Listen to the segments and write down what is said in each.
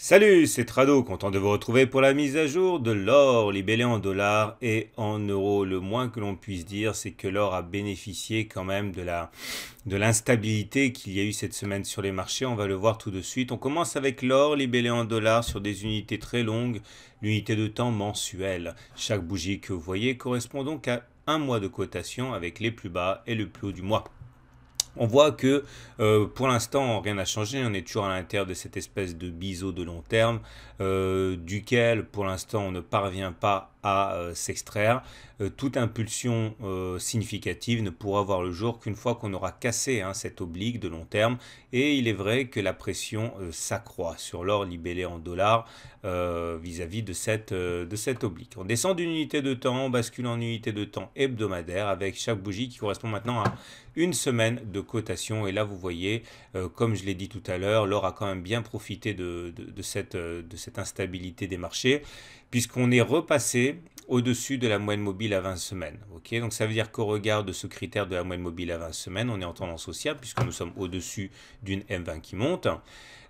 Salut, c'est Trado, content de vous retrouver pour la mise à jour de l'or libellé en dollars et en euros. Le moins que l'on puisse dire, c'est que l'or a bénéficié quand même de l'instabilité qu'il y a eu cette semaine sur les marchés. On va le voir tout de suite. On commence avec l'or libellé en dollars sur des unités très longues, l'unité de temps mensuelle. Chaque bougie que vous voyez correspond donc à un mois de cotation avec les plus bas et le plus haut du mois. On voit que pour l'instant rien n'a changé, on est toujours à l'intérieur de cette espèce de biseau de long terme duquel pour l'instant on ne parvient pas à s'extraire. Toute impulsion significative ne pourra voir le jour qu'une fois qu'on aura cassé cet oblique de long terme, et il est vrai que la pression s'accroît sur l'or libellé en dollars vis-à-vis de cette oblique. On descend d'une unité de temps, on bascule en unité de temps hebdomadaire avec chaque bougie qui correspond maintenant à une semaine de cotation. Et là vous voyez, comme je l'ai dit tout à l'heure, l'or a quand même bien profité de cette instabilité des marchés, puisqu'on est repassé au-dessus de la moyenne mobile à 20 semaines. Okay, donc ça veut dire qu'au regard de ce critère de la moyenne mobile à 20 semaines, on est en tendance haussière puisque nous sommes au-dessus d'une M20 qui monte.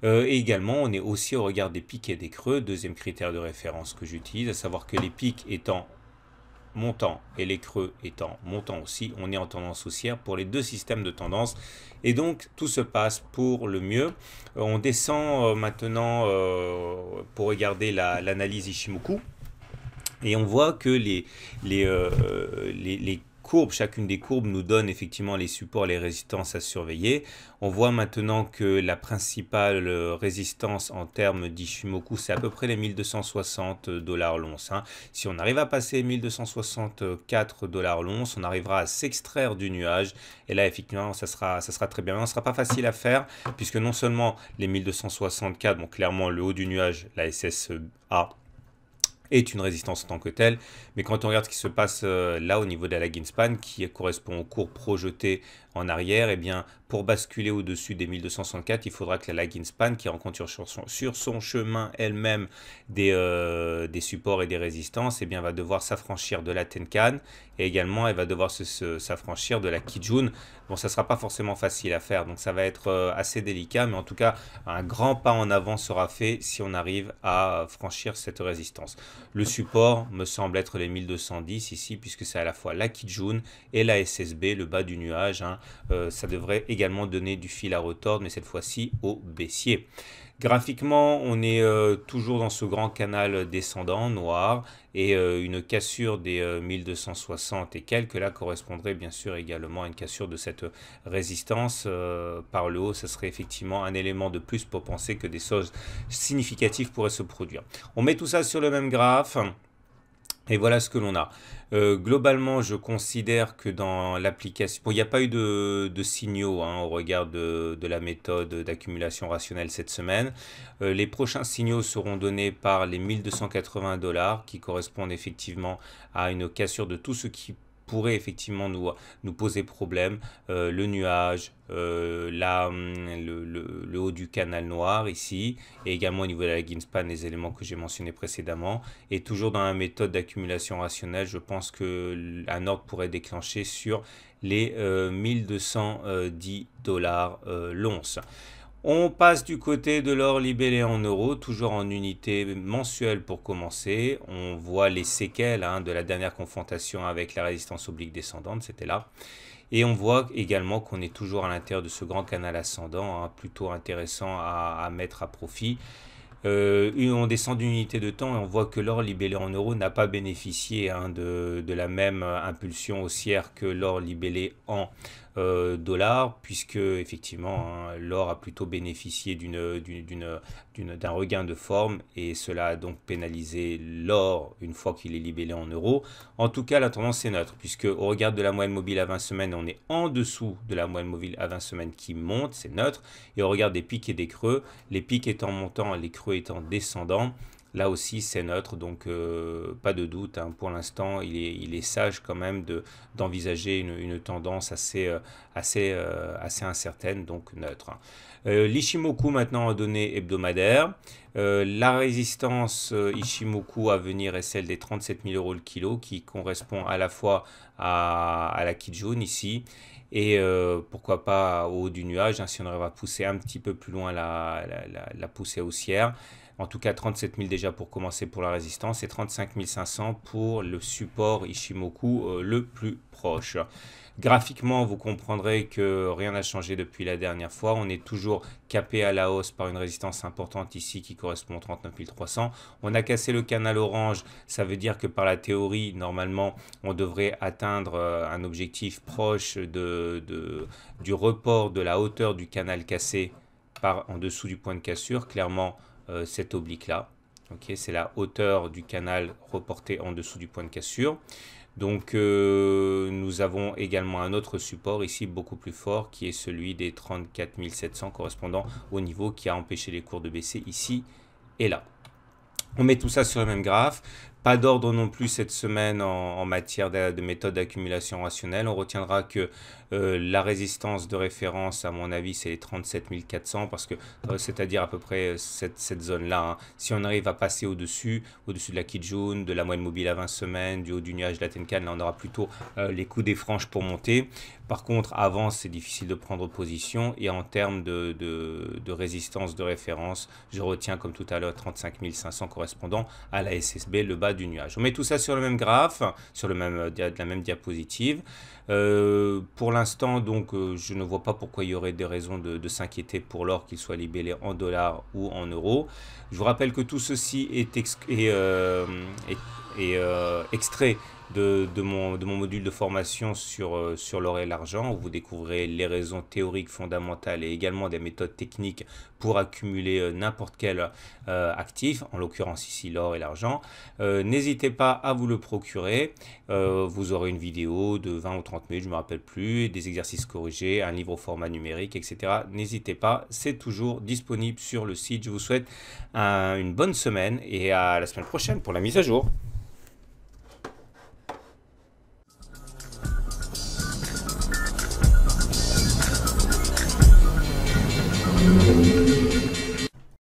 Et également, on est aussi au regard des pics et des creux, deuxième critère de référence que j'utilise, à savoir que les pics étant montant et les creux étant montants aussi, on est en tendance haussière pour les deux systèmes de tendance, et donc tout se passe pour le mieux. On descend maintenant pour regarder l'analyse Ishimoku, et on voit que les courbes, chacune des courbes nous donne effectivement les supports et les résistances à surveiller. On voit maintenant que la principale résistance en termes d'Ishimoku, c'est à peu près les 1260 dollars l'once. Si on arrive à passer 1264 dollars l'once, on arrivera à s'extraire du nuage. Et là, effectivement, ça sera très bien. Mais ce ne sera pas facile à faire, puisque non seulement les 1264, bon, clairement le haut du nuage, la SSA, est une résistance en tant que telle, mais quand on regarde ce qui se passe là au niveau de la lagging span qui correspond aux courbes projetées en arrière, et bien pour basculer au-dessus des 1264, il faudra que la lagging span qui rencontre sur son chemin elle-même des supports et des résistances, et bien va devoir s'affranchir de la Tenkan, et également elle va devoir s'affranchir de la Kijun. Bon, ça sera pas forcément facile à faire, donc ça va être assez délicat, mais en tout cas un grand pas en avant sera fait si on arrive à franchir cette résistance. Le support me semble être les 1210 ici, puisque c'est à la fois la Kijun et la SSB, le bas du nuage. Ça devrait également donner du fil à retordre, mais cette fois-ci au baissier. Graphiquement, on est toujours dans ce grand canal descendant noir, et une cassure des 1260 et quelques là correspondrait bien sûr également à une cassure de cette résistance par le haut. Ce serait effectivement un élément de plus pour penser que des choses significatives pourraient se produire. On met tout ça sur le même graphe. Et voilà ce que l'on a. Globalement, je considère que dans l'application, bon, il n'y a pas eu de signaux au regard de la méthode d'accumulation rationnelle cette semaine. Les prochains signaux seront donnés par les 1280 dollars qui correspondent effectivement à une cassure de tout ce qui pourrait effectivement nous poser problème, le nuage, le haut du canal noir ici, et également au niveau de la lagging span, les éléments que j'ai mentionnés précédemment. Et toujours dans la méthode d'accumulation rationnelle, je pense qu'un ordre pourrait déclencher sur les 1210 dollars l'once. On passe du côté de l'or libellé en euros, toujours en unité mensuelle pour commencer. On voit les séquelles de la dernière confrontation avec la résistance oblique descendante, c'était là. Et on voit également qu'on est toujours à l'intérieur de ce grand canal ascendant, plutôt intéressant à mettre à profit. On descend d'une unité de temps et on voit que l'or libellé en euros n'a pas bénéficié de la même impulsion haussière que l'or libellé en dollars, puisque effectivement l'or a plutôt bénéficié d'un regain de forme, et cela a donc pénalisé l'or une fois qu'il est libellé en euros. En tout cas, la tendance est neutre, puisque au regard de la moyenne mobile à 20 semaines, on est en dessous de la moyenne mobile à 20 semaines qui monte, c'est neutre, et au regard des pics et des creux, les pics étant montants, les creux étant descendants, là aussi c'est neutre, donc pas de doute, pour l'instant il est sage quand même d'envisager une tendance assez incertaine, donc neutre. L'Ishimoku maintenant en données hebdomadaires. La résistance Ishimoku à venir est celle des 37 000 euros le kilo, qui correspond à la fois à la Kijun ici, et pourquoi pas au haut du nuage, si on arrive à pousser un petit peu plus loin la poussée haussière. En tout cas 37 000 déjà pour commencer pour la résistance et 35 500 pour le support Ichimoku le plus proche. Graphiquement, vous comprendrez que rien n'a changé depuis la dernière fois. On est toujours capé à la hausse par une résistance importante ici qui correspond aux 39 300. On a cassé le canal orange. Ça veut dire que par la théorie, normalement, on devrait atteindre un objectif proche du report de la hauteur du canal cassé en dessous du point de cassure. Clairement, cette oblique-là. Okay, c'est la hauteur du canal reporté en dessous du point de cassure. Donc nous avons également un autre support ici beaucoup plus fort qui est celui des 34 700 correspondant au niveau qui a empêché les cours de baisser ici et là. On met tout ça sur le même graphe. Pas d'ordre non plus cette semaine en matière de méthode d'accumulation rationnelle. On retiendra que la résistance de référence, à mon avis, c'est les 37 400 parce que c'est-à-dire à peu près cette zone-là. Hein. Si on arrive à passer au-dessus de la Kijun, de la moyenne mobile à 20 semaines, du haut du nuage de la Tenkan, là on aura plutôt les coups des franges pour monter. Par contre, avant, c'est difficile de prendre position et en termes de résistance de référence, je retiens comme tout à l'heure 35 500 correspondant à la SSB, le bas du nuage. On met tout ça sur le même graphe, sur la même diapositive. Pour l'instant, donc, je ne vois pas pourquoi il y aurait des raisons de s'inquiéter pour l'or, qu'il soit libellé en dollars ou en euros. Je vous rappelle que tout ceci est extrait de mon module de formation sur l'or et l'argent, où vous découvrez les raisons théoriques fondamentales et également des méthodes techniques pour accumuler n'importe quel actif, en l'occurrence ici l'or et l'argent. N'hésitez pas à vous le procurer. Vous aurez une vidéo de 20 ou 30 minutes, je ne me rappelle plus, des exercices corrigés, un livre au format numérique, etc. N'hésitez pas, c'est toujours disponible sur le site. Je vous souhaite une bonne semaine et à la semaine prochaine pour la mise à jour. Thank you.